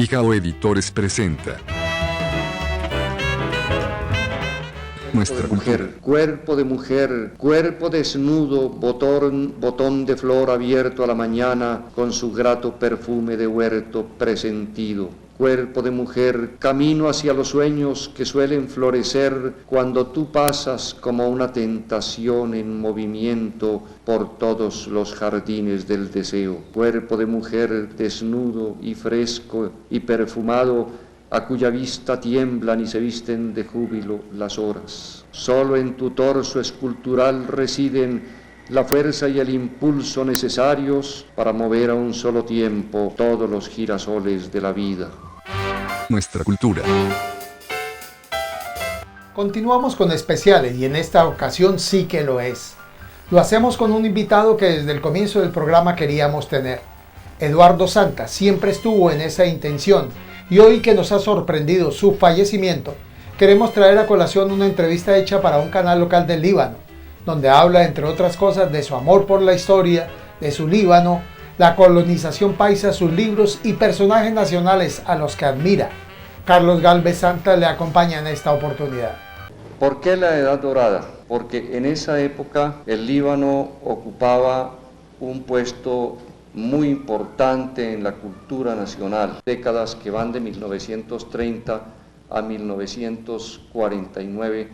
Pijao Editores presenta Nuestra mujer, cuerpo de mujer, cuerpo desnudo, botón de flor abierto a la mañana con su grato perfume de huerto presentido. Cuerpo de mujer, camino hacia los sueños que suelen florecer cuando tú pasas como una tentación en movimiento por todos los jardines del deseo. Cuerpo de mujer desnudo y fresco y perfumado, a cuya vista tiemblan y se visten de júbilo las horas. Solo en tu torso escultural residen la fuerza y el impulso necesarios para mover a un solo tiempo todos los girasoles de la vida. Nuestra cultura. Continuamos con especiales y en esta ocasión sí que lo es. Lo hacemos con un invitado que desde el comienzo del programa queríamos tener. Eduardo Santa siempre estuvo en esa intención. Y hoy que nos ha sorprendido su fallecimiento, queremos traer a colación una entrevista hecha para un canal local del Líbano, donde habla, entre otras cosas, de su amor por la historia, de su Líbano, la colonización paisa, sus libros y personajes nacionales a los que admira. Carlos Gálvez Santa le acompaña en esta oportunidad. ¿Por qué la Edad Dorada? Porque en esa época el Líbano ocupaba un puesto muy importante en la cultura nacional, décadas que van de 1930 a 1949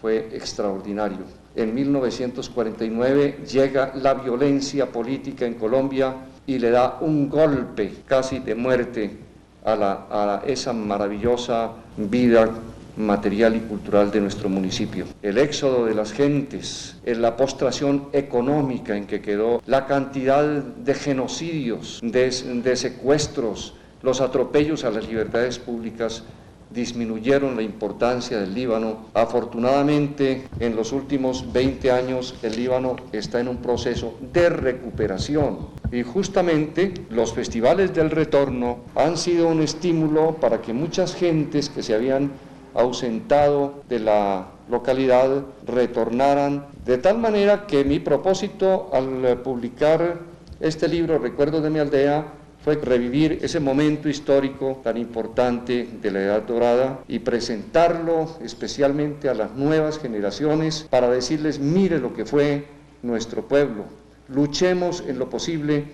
fue extraordinario. En 1949 llega la violencia política en Colombia y le da un golpe casi de muerte a esa maravillosa vida material y cultural de nuestro municipio. El éxodo de las gentes, la postración económica en que quedó, la cantidad de genocidios, de secuestros, los atropellos a las libertades públicas disminuyeron la importancia del Líbano. Afortunadamente, en los últimos 20 años, el Líbano está en un proceso de recuperación. Y justamente los festivales del retorno han sido un estímulo para que muchas gentes que se habían ausentado de la localidad retornaran, de tal manera que mi propósito al publicar este libro, Recuerdos de mi aldea, fue revivir ese momento histórico tan importante de la Edad Dorada y presentarlo especialmente a las nuevas generaciones para decirles: mire lo que fue nuestro pueblo, luchemos en lo posible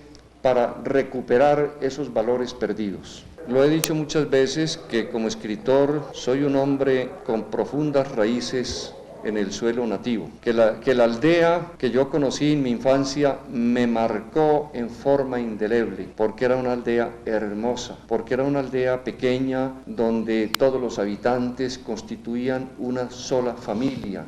para recuperar esos valores perdidos. Lo he dicho muchas veces que como escritor soy un hombre con profundas raíces en el suelo nativo, que la aldea que yo conocí en mi infancia me marcó en forma indeleble, porque era una aldea hermosa, porque era una aldea pequeña donde todos los habitantes constituían una sola familia.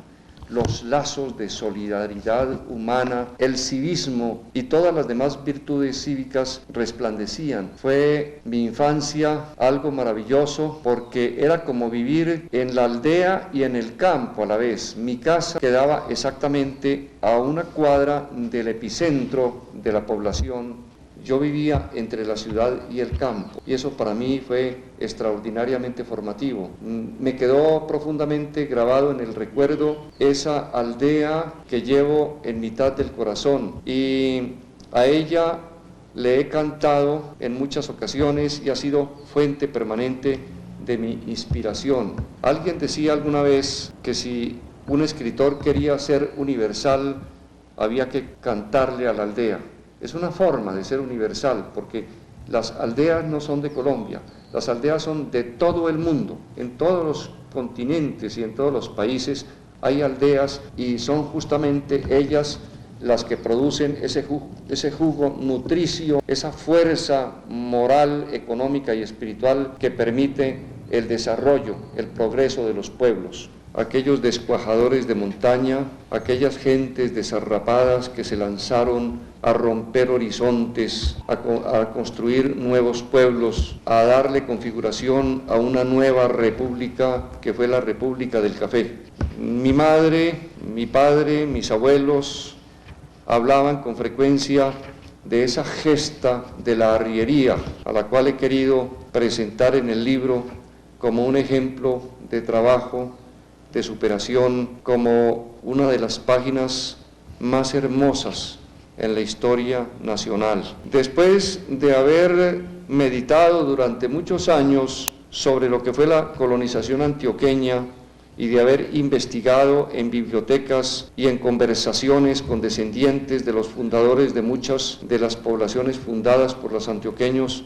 Los lazos de solidaridad humana, el civismo y todas las demás virtudes cívicas resplandecían. Fue mi infancia algo maravilloso porque era como vivir en la aldea y en el campo a la vez. Mi casa quedaba exactamente a una cuadra del epicentro de la población. Yo vivía entre la ciudad y el campo y eso para mí fue extraordinariamente formativo. Me quedó profundamente grabado en el recuerdo esa aldea que llevo en mitad del corazón y a ella le he cantado en muchas ocasiones y ha sido fuente permanente de mi inspiración. Alguien decía alguna vez que si un escritor quería ser universal había que cantarle a la aldea. Es una forma de ser universal, porque las aldeas no son de Colombia, las aldeas son de todo el mundo, en todos los continentes y en todos los países hay aldeas y son justamente ellas las que producen ese jugo nutricio, esa fuerza moral, económica y espiritual que permite el desarrollo, el progreso de los pueblos. Aquellos descuajadores de montaña, aquellas gentes desarrapadas que se lanzaron a romper horizontes, a construir nuevos pueblos, a darle configuración a una nueva república que fue la República del Café. Mi madre, mi padre, mis abuelos hablaban con frecuencia de esa gesta de la arriería, a la cual he querido presentar en el libro como un ejemplo de trabajo, de superación, como una de las páginas más hermosas en la historia nacional. Después de haber meditado durante muchos años sobre lo que fue la colonización antioqueña y de haber investigado en bibliotecas y en conversaciones con descendientes de los fundadores de muchas de las poblaciones fundadas por los antioqueños,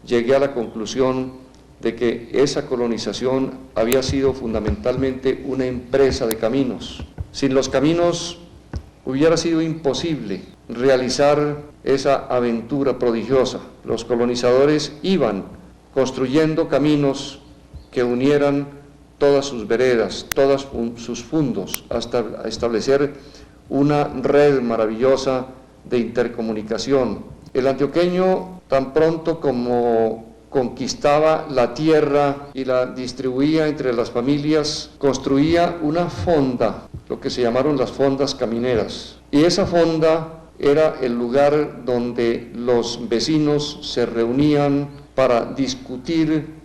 llegué a la conclusión de que esa colonización había sido fundamentalmente una empresa de caminos. Sin los caminos hubiera sido imposible realizar esa aventura prodigiosa. Los colonizadores iban construyendo caminos que unieran todas sus veredas, todos sus fundos, hasta establecer una red maravillosa de intercomunicación. El antioqueño, tan pronto como conquistaba la tierra y la distribuía entre las familias, construía una fonda, lo que se llamaron las fondas camineras. Y esa fonda era el lugar donde los vecinos se reunían para discutir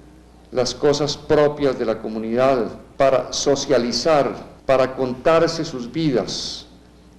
las cosas propias de la comunidad, para socializar, para contarse sus vidas.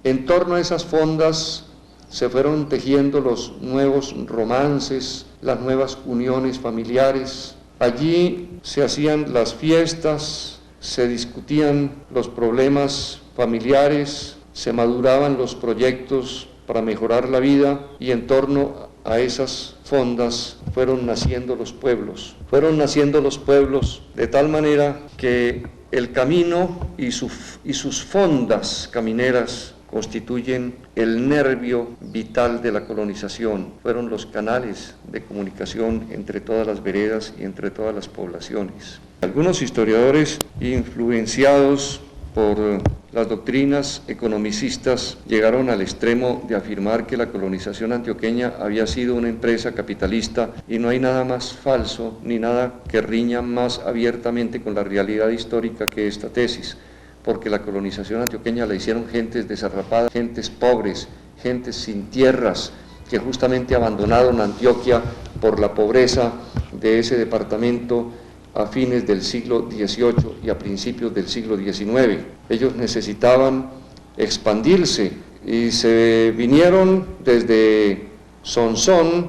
En torno a esas fondas se fueron tejiendo los nuevos romances, las nuevas uniones familiares. Allí se hacían las fiestas, se discutían los problemas familiares, se maduraban los proyectos para mejorar la vida, y en torno a esas fondas fueron naciendo los pueblos. Fueron naciendo los pueblos de tal manera que el camino y sus fondas camineras constituyen el nervio vital de la colonización. Fueron los canales de comunicación entre todas las veredas y entre todas las poblaciones. Algunos historiadores, influenciados por las doctrinas economicistas, llegaron al extremo de afirmar que la colonización antioqueña había sido una empresa capitalista, y no hay nada más falso ni nada que riña más abiertamente con la realidad histórica que esta tesis, porque la colonización antioqueña la hicieron gentes desarrapadas, gentes pobres, gentes sin tierras, que justamente abandonaron Antioquia por la pobreza de ese departamento a fines del siglo XVIII y a principios del siglo XIX. Ellos necesitaban expandirse y se vinieron desde Sonsón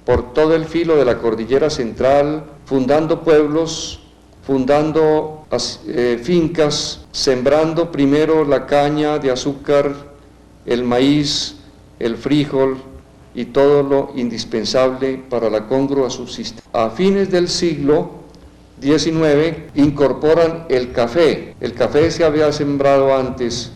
por todo el filo de la cordillera central, fundando pueblos, fundando fincas, sembrando primero la caña de azúcar, el maíz, el frijol y todo lo indispensable para la congrua subsistencia. A fines del siglo XIX incorporan el café. El café se había sembrado antes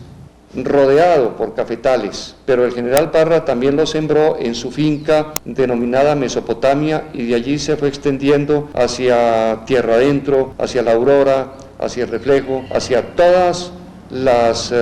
rodeado por cafetales, pero el general Parra también lo sembró en su finca denominada Mesopotamia, y de allí se fue extendiendo hacia Tierra Adentro, hacia La Aurora, hacia El Reflejo, hacia todas las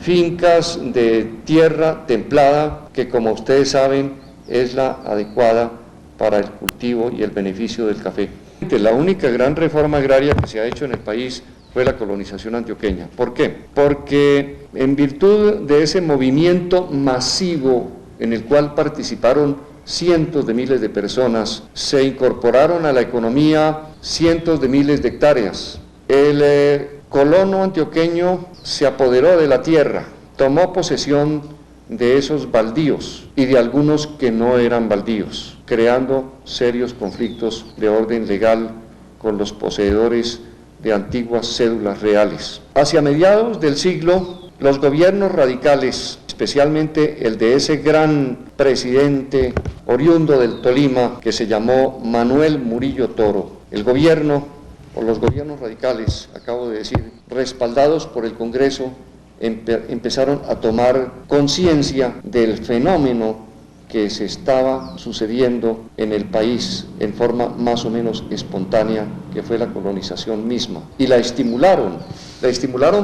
fincas de tierra templada, que como ustedes saben es la adecuada para el cultivo y el beneficio del café. La única gran reforma agraria que se ha hecho en el país fue la colonización antioqueña. ¿Por qué? Porque en virtud de ese movimiento masivo en el cual participaron cientos de miles de personas, se incorporaron a la economía cientos de miles de hectáreas. El colono antioqueño se apoderó de la tierra, tomó posesión de esos baldíos y de algunos que no eran baldíos, creando serios conflictos de orden legal con los poseedores de antiguas cédulas reales. Hacia mediados del siglo, los gobiernos radicales, especialmente el de ese gran presidente oriundo del Tolima, que se llamó Manuel Murillo Toro, el gobierno, o los gobiernos radicales, acabo de decir, respaldados por el Congreso, empezaron a tomar conciencia del fenómeno que se estaba sucediendo en el país en forma más o menos espontánea, que fue la colonización misma. Y la estimularon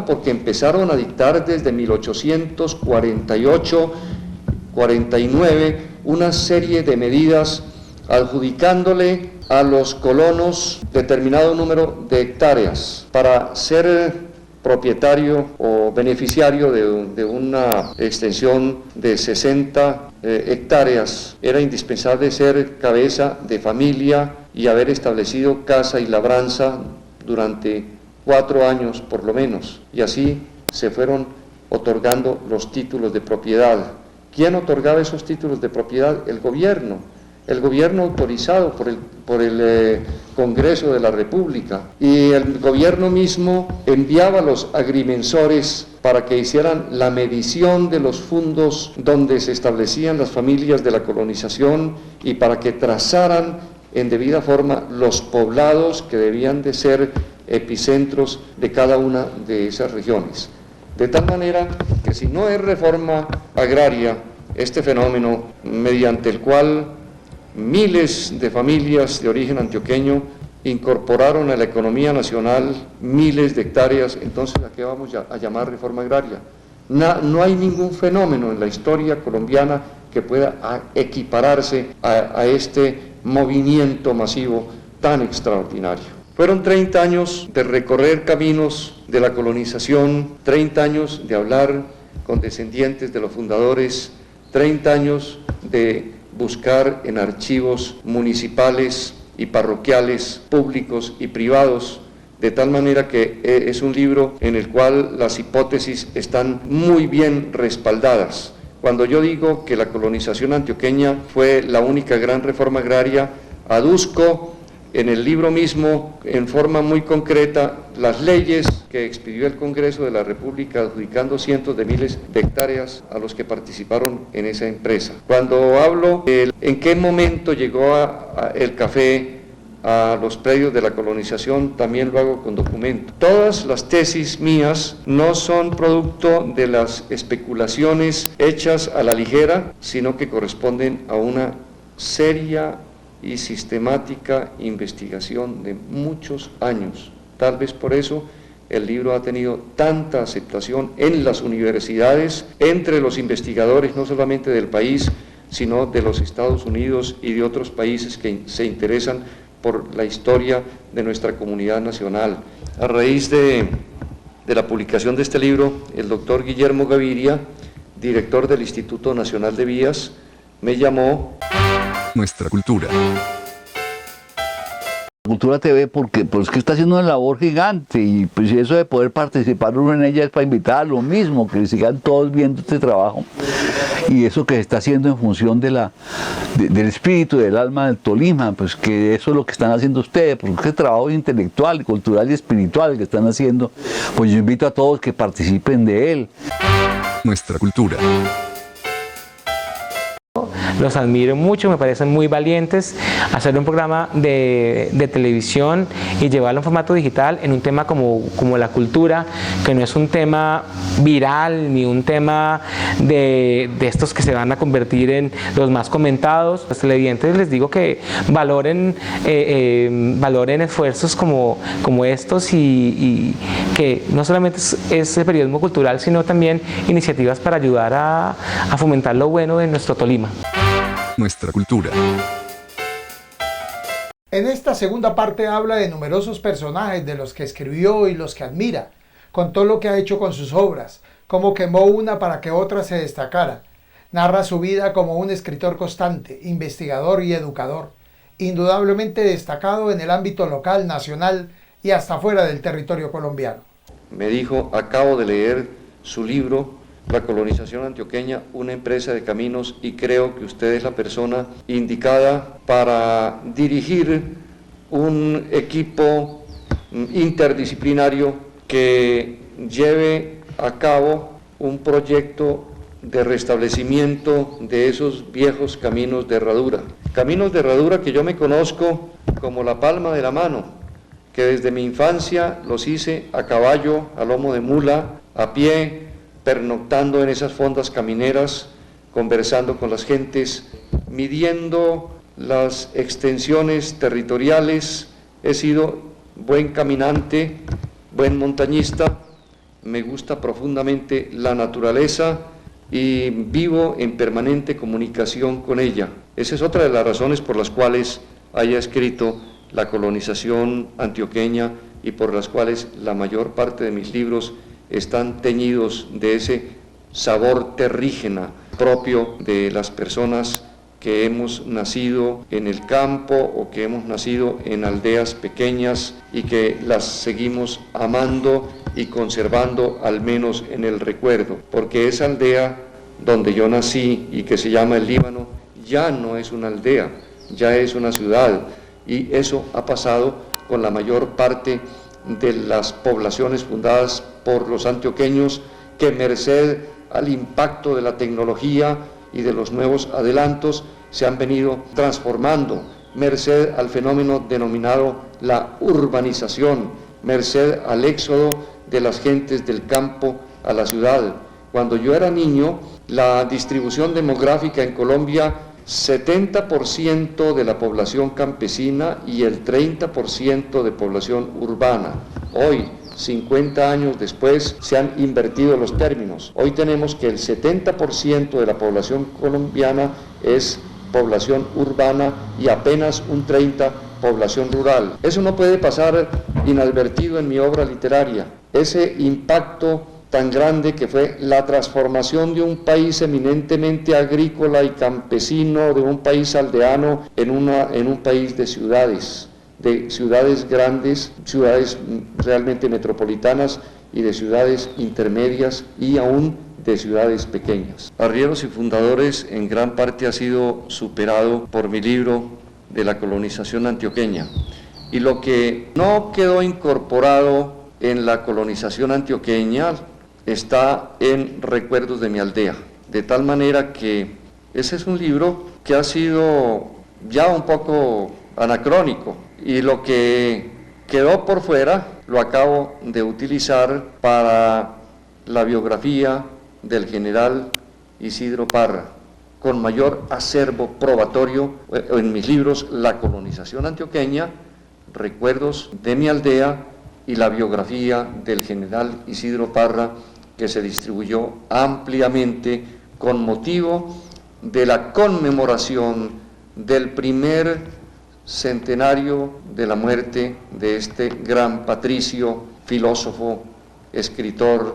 porque empezaron a dictar desde 1848-49 una serie de medidas adjudicándole a los colonos determinado número de hectáreas para ser propietario o beneficiario de una extensión de 60 hectáreas. Era indispensable ser cabeza de familia y haber establecido casa y labranza durante 4 años por lo menos, y así se fueron otorgando los títulos de propiedad. ¿Quién otorgaba esos títulos de propiedad? El gobierno. el gobierno autorizado por el Congreso de la República, y el gobierno mismo enviaba a los agrimensores para que hicieran la medición de los fondos donde se establecían las familias de la colonización y para que trazaran en debida forma los poblados que debían de ser epicentros de cada una de esas regiones. De tal manera que si no es reforma agraria, este fenómeno mediante el cual miles de familias de origen antioqueño incorporaron a la economía nacional miles de hectáreas, entonces ¿a qué vamos a llamar reforma agraria? No hay ningún fenómeno en la historia colombiana que pueda equipararse a este movimiento masivo tan extraordinario. Fueron 30 años de recorrer caminos de la colonización, 30 años de hablar con descendientes de los fundadores, 30 años de buscar en archivos municipales y parroquiales, públicos y privados, de tal manera que es un libro en el cual las hipótesis están muy bien respaldadas. Cuando yo digo que la colonización antioqueña fue la única gran reforma agraria, aduzco en el libro mismo, en forma muy concreta, las leyes que expidió el Congreso de la República adjudicando cientos de miles de hectáreas a los que participaron en esa empresa. Cuando hablo de en qué momento llegó el café a los predios de la colonización, también lo hago con documento. Todas las tesis mías no son producto de las especulaciones hechas a la ligera, sino que corresponden a una seria y sistemática investigación de muchos años. Tal vez por eso el libro ha tenido tanta aceptación en las universidades, entre los investigadores no solamente del país, sino de los Estados Unidos y de otros países que se interesan por la historia de nuestra comunidad nacional. A raíz de la publicación de este libro, el doctor Guillermo Gaviria, director del Instituto Nacional de Vías, me llamó. Nuestra cultura. Cultura TV porque pues que está haciendo una labor gigante y pues eso de poder participar uno en ella es para invitar a lo mismo, que sigan todos viendo este trabajo y eso que se está haciendo en función del espíritu, del alma del Tolima, pues que eso es lo que están haciendo ustedes, porque este trabajo intelectual, cultural y espiritual que están haciendo, pues yo invito a todos que participen de él. Nuestra cultura. Los admiro mucho, me parecen muy valientes hacer un programa de televisión y llevarlo en formato digital en un tema como la cultura, que no es un tema viral ni un tema de estos que se van a convertir en los más comentados. Los televidentes les digo que valoren esfuerzos como estos y que no solamente es el periodismo cultural, sino también iniciativas para ayudar a fomentar lo bueno de nuestro Tolima. Nuestra cultura. En esta segunda parte habla de numerosos personajes de los que escribió y los que admira, contó lo que ha hecho con sus obras, cómo quemó una para que otra se destacara. Narra su vida como un escritor constante, investigador y educador, indudablemente destacado en el ámbito local, nacional y hasta fuera del territorio colombiano. Me dijo, acabo de leer su libro, La colonización antioqueña, una empresa de caminos, y creo que usted es la persona indicada para dirigir un equipo interdisciplinario que lleve a cabo un proyecto de restablecimiento de esos viejos caminos de herradura. Caminos de herradura que yo me conozco como la palma de la mano, que desde mi infancia los hice a caballo, a lomo de mula, a pie, pernoctando en esas fondas camineras, conversando con las gentes, midiendo las extensiones territoriales. He sido buen caminante, buen montañista, me gusta profundamente la naturaleza y vivo en permanente comunicación con ella. Esa es otra de las razones por las cuales haya escrito La colonización antioqueña y por las cuales la mayor parte de mis libros están teñidos de ese sabor terrígena propio de las personas que hemos nacido en el campo o que hemos nacido en aldeas pequeñas y que las seguimos amando y conservando al menos en el recuerdo, porque esa aldea donde yo nací y que se llama el Líbano ya no es una aldea, ya es una ciudad, y eso ha pasado con la mayor parte de las poblaciones fundadas por los antioqueños, que merced al impacto de la tecnología y de los nuevos adelantos se han venido transformando, merced al fenómeno denominado la urbanización, merced al éxodo de las gentes del campo a la ciudad. Cuando yo era niño, la distribución demográfica en Colombia, 70% de la población campesina y el 30% de población urbana. Hoy, 50 años después, se han invertido los términos. Hoy tenemos que el 70% de la población colombiana es población urbana y apenas un 30% población rural. Eso no puede pasar inadvertido en mi obra literaria. Ese impacto tan grande que fue la transformación de un país eminentemente agrícola y campesino, de un país aldeano, en un país de ciudades grandes, ciudades realmente metropolitanas y de ciudades intermedias y aún de ciudades pequeñas. Arrieros y Fundadores en gran parte ha sido superado por mi libro de la colonización antioqueña, y lo que no quedó incorporado en la colonización antioqueña está en Recuerdos de mi aldea, de tal manera que ese es un libro que ha sido ya un poco anacrónico, y lo que quedó por fuera lo acabo de utilizar para la biografía del general Isidro Parra, con mayor acervo probatorio en mis libros, La colonización antioqueña, Recuerdos de mi aldea y la biografía del general Isidro Parra, que se distribuyó ampliamente con motivo de la conmemoración del primer centenario de la muerte de este gran patricio, filósofo, escritor,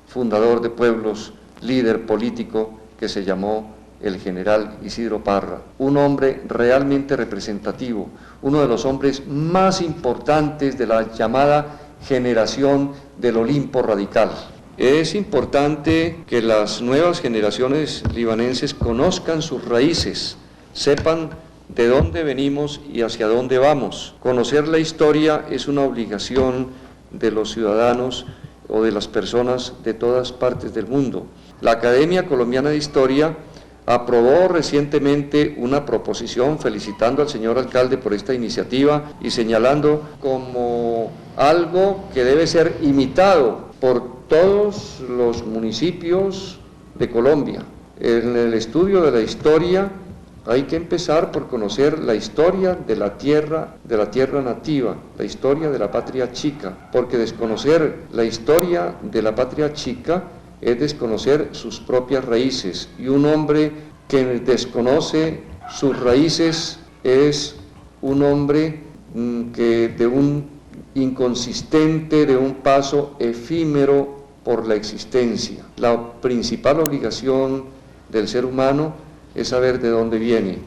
fundador de pueblos, líder político, que se llamó el general Isidro Parra, un hombre realmente representativo, uno de los hombres más importantes de la llamada generación del Olimpo radical. Es importante que las nuevas generaciones libanenses conozcan sus raíces, sepan de dónde venimos y hacia dónde vamos. Conocer la historia es una obligación de los ciudadanos o de las personas de todas partes del mundo. La Academia Colombiana de Historia aprobó recientemente una proposición felicitando al señor alcalde por esta iniciativa y señalando como algo que debe ser imitado por todos los municipios de Colombia. En el estudio de la historia hay que empezar por conocer la historia de la tierra nativa, la historia de la patria chica, porque desconocer la historia de la patria chica es desconocer sus propias raíces, y un hombre que desconoce sus raíces es un hombre que de un inconsistente, de un paso efímero por la existencia. La principal obligación del ser humano es saber de dónde viene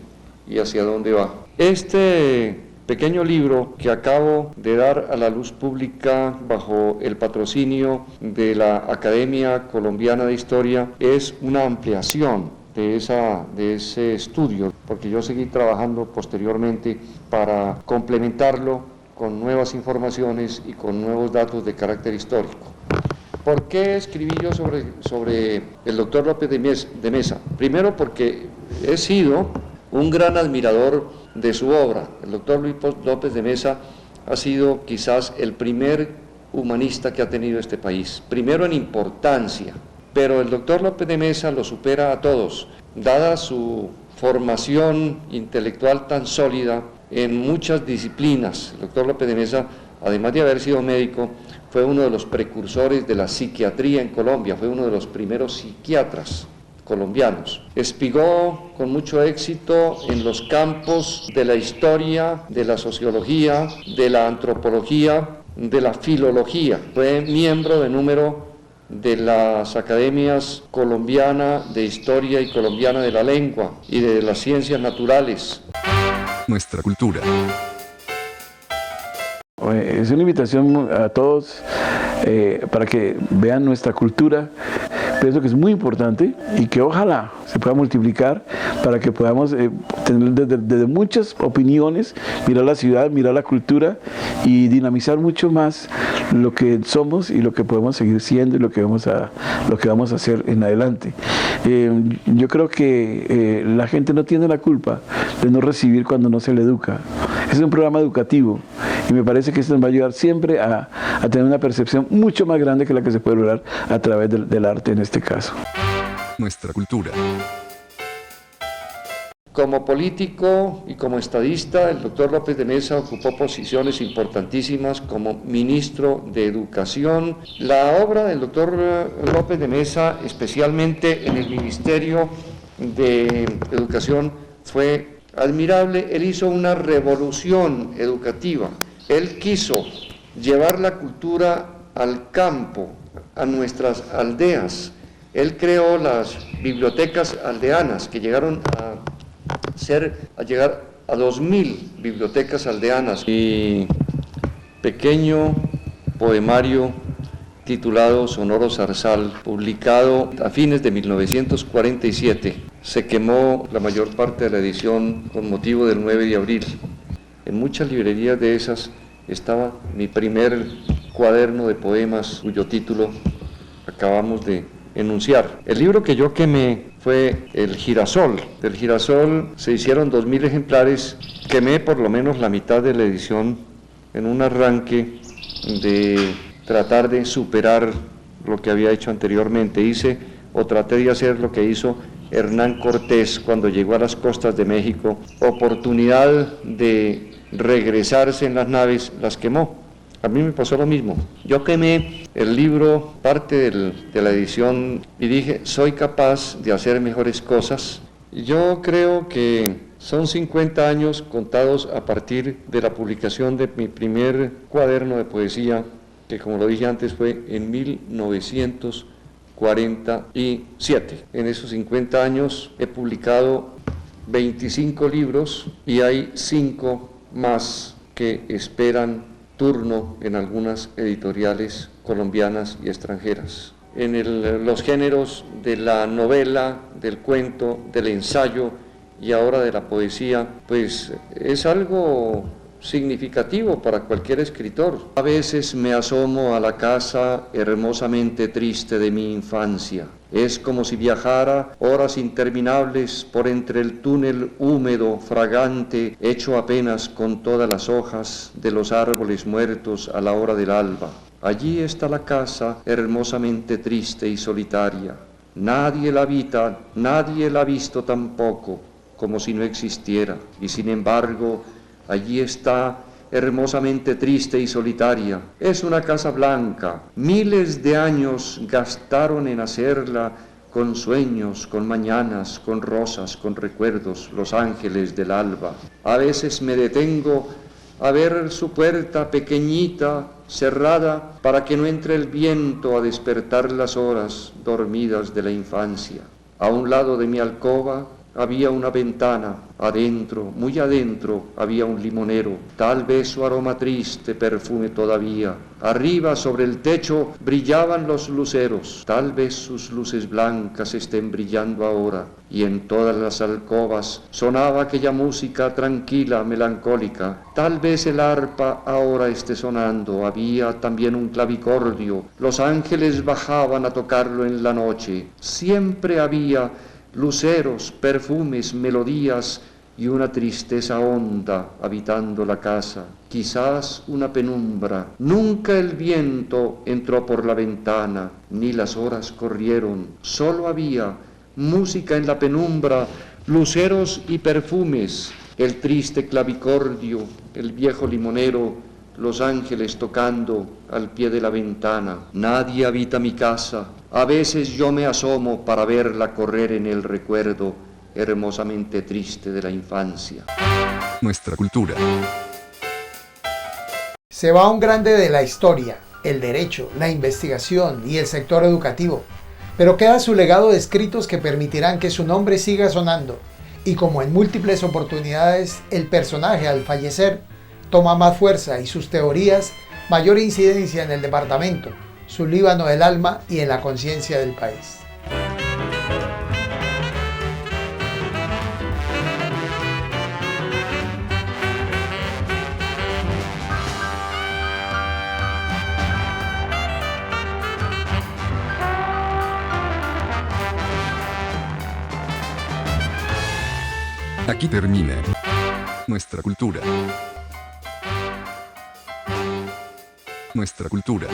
y hacia dónde va. Este pequeño libro que acabo de dar a la luz pública bajo el patrocinio de la Academia Colombiana de Historia es una ampliación de ese estudio, porque yo seguí trabajando posteriormente para complementarlo con nuevas informaciones y con nuevos datos de carácter histórico. ¿Por qué escribí yo sobre el doctor López de Mesa? Primero porque he sido un gran admirador de su obra. El doctor Luis López de Mesa ha sido quizás el primer humanista que ha tenido este país, primero en importancia, pero el doctor López de Mesa lo supera a todos, dada su formación intelectual tan sólida en muchas disciplinas. El doctor López de Mesa, además de haber sido médico, fue uno de los precursores de la psiquiatría en Colombia, fue uno de los primeros psiquiatras colombianos. Espigó con mucho éxito en los campos de la historia, de la sociología, de la antropología, de la filología. Fue miembro de número de las academias colombiana de historia y colombiana de la lengua y de las ciencias naturales. Nuestra cultura. Es una invitación a todos para que vean nuestra cultura. Pienso que es muy importante y que ojalá se pueda multiplicar para que podamos tener desde muchas opiniones, mirar la ciudad, mirar la cultura y dinamizar mucho más lo que somos y lo que podemos seguir siendo y lo que vamos a hacer en adelante. Yo creo que la gente no tiene la culpa de no recibir cuando no se le educa. Es un programa educativo y me parece que esto nos va a ayudar siempre a tener una percepción mucho más grande que la que se puede lograr a través del arte en este caso. Nuestra cultura. Como político y como estadista, el doctor López de Mesa ocupó posiciones importantísimas como ministro de Educación. La obra del doctor López de Mesa, especialmente en el Ministerio de Educación, fue admirable. Él hizo una revolución educativa. Él quiso llevar la cultura al campo, a nuestras aldeas. Él creó las bibliotecas aldeanas que llegaron a llegar a 2000 bibliotecas aldeanas. Y pequeño poemario titulado Sonoro Zarzal, publicado a fines de 1947, se quemó la mayor parte de la edición con motivo del 9 de abril. En muchas librerías de esas estaba mi primer cuaderno de poemas, cuyo título acabamos de enunciar. El libro que yo quemé fue El Girasol. Del Girasol se hicieron 2000 ejemplares. Quemé por lo menos la mitad de la edición en un arranque de tratar de superar lo que había hecho anteriormente. Traté de hacer lo que hizo Hernán Cortés cuando llegó a las costas de México. Oportunidad de regresarse en las naves, las quemó. A mí me pasó lo mismo. Yo quemé el libro, parte de la edición, y dije, soy capaz de hacer mejores cosas. Y yo creo que son 50 años contados a partir de la publicación de mi primer cuaderno de poesía, que como lo dije antes fue en 1947. En esos 50 años he publicado 25 libros y hay 5 más que esperan turno en algunas editoriales colombianas y extranjeras. En los géneros de la novela, del cuento, del ensayo y ahora de la poesía, pues es algo significativo para cualquier escritor. A veces me asomo a la casa hermosamente triste de mi infancia. Es como si viajara horas interminables por entre el túnel húmedo, fragante, hecho apenas con todas las hojas de los árboles muertos a la hora del alba. Allí está la casa hermosamente triste y solitaria. Nadie la habita, nadie la ha visto tampoco, como si no existiera. Y sin embargo, allí está, hermosamente triste y solitaria. Es una casa blanca. Miles de años gastaron en hacerla con sueños, con mañanas, con rosas, con recuerdos, los ángeles del alba. A veces me detengo a ver su puerta pequeñita, cerrada, para que no entre el viento a despertar las horas dormidas de la infancia. A un lado de mi alcoba había una ventana, adentro, muy adentro, había un limonero, tal vez su aroma triste perfume todavía. Arriba, sobre el techo, brillaban los luceros, tal vez sus luces blancas estén brillando ahora. Y en todas las alcobas sonaba aquella música tranquila, melancólica. Tal vez el arpa ahora esté sonando, había también un clavicordio. Los ángeles bajaban a tocarlo en la noche. Siempre había luceros, perfumes, melodías y una tristeza honda habitando la casa, quizás una penumbra. Nunca el viento entró por la ventana, ni las horas corrieron, solo había música en la penumbra, luceros y perfumes, el triste clavicordio, el viejo limonero, los ángeles tocando al pie de la ventana. Nadie habita mi casa. A veces yo me asomo para verla correr en el recuerdo hermosamente triste de la infancia. Nuestra cultura. Se va un grande de la historia, el derecho, la investigación y el sector educativo, pero queda su legado de escritos que permitirán que su nombre siga sonando, y como en múltiples oportunidades, el personaje al fallecer toma más fuerza y sus teorías mayor incidencia en el departamento, su Líbano del alma y en la conciencia del país. Aquí termina nuestra cultura. Nuestra cultura.